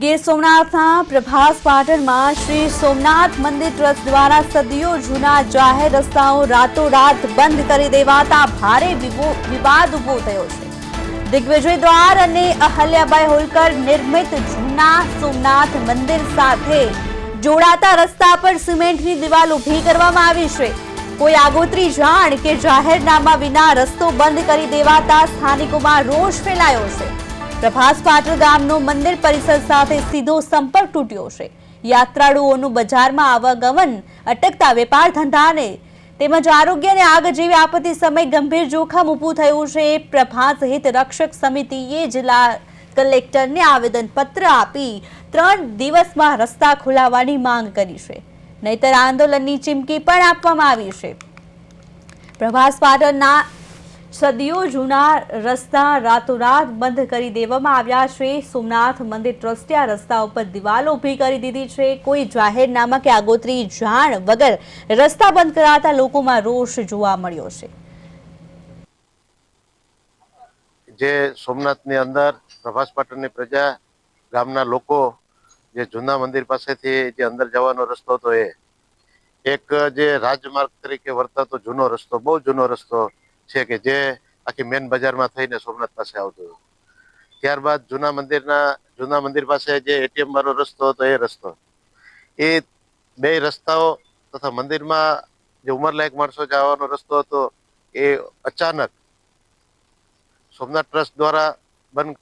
ગીર સોમનાથના પ્રભાસ પાટણમાં શ્રી સોમનાથ મંદિર ટ્રસ્ટ દ્વારા સદીઓ જૂના જાહેર રસ્તાઓ રાતોરાત બંધ કરી દેવાતા ભારે વિવાદ ઉભો થયો છે। દિગ્વિજય દ્વાર અને અહલ્યાબાઈ હોલકર નિર્મિત જૂના સોમનાથ મંદિર સાથે જોડાતા રસ્તા પર સિમેન્ટની દિવાલ ઊભી કરવામાં આવી છે। કોઈ આગોતરી જાણ કે જાહેરનામા વિના રસ્તો બંધ કરી દેવાતા સ્થાનિકોમાં રોષ ફેલાયો છે। પ્રભાસ પાટણ ગામનો મંદિર પરિસર સાથે સીધો સંપર્ક તૂટ્યો છે। યાત્રાળુઓનું બજારમાં આવાગમન અટકતા વેપાર ધંધાને તેમજ આરોગ્ય અને આગ જેવી આપત્તિ સમયે ગંભીર જોખમ ઊભું થયું છે। પ્રભાસ હિત રક્ષક સમિતિએ જિલ્લા કલેક્ટરને આવેદનપત્ર આપી 3 દિવસમાં રસ્તા ખોલાવવાની માંગ કરી છે, નહીતર આંદોલનની ચીમકી પણ આપવામાં આવી છે। પ્રભાસ પાટણના સદીઓ જૂના રસ્તા રાતોરાત બંધ કરી દેવામાં આવ્યા છે। સોમનાથ મંદિર ટ્રસ્ટે આ રસ્તા ઉપર દિવાલો ઊભી કરી દીધી છે। કોઈ જાહેરનામા કે આગોતરી જાણ વગર રસ્તા બંધ કરાતા લોકોમાં રોષ જોવા મળ્યો છે। જે સોમનાથની અંદર પ્રભાસ પાટણની પ્રજા ગામના લોકો જે જૂના મંદિર પાસેથી જે અંદર જવાનો રસ્તો હતો એ એક જે રાજમાર્ગ તરીકે વર્તાતો જૂનો રસ્તો, બહુ જૂનો રસ્તો છે કે જે આખી મેન બજારમાં થઈને સોમનાથ પાસે આવતો હતો। ત્યારબાદ જૂના મંદિર પાસે જે એટીએમ વાળો રસ્તો હતો એ બે રસ્તાઓ તથા મંદિરમાં જે ઉંમરલાયક માણસો જવાનો રસ્તો હતો એ અચાનક સોમનાથ ટ્રસ્ટ દ્વારા બંધ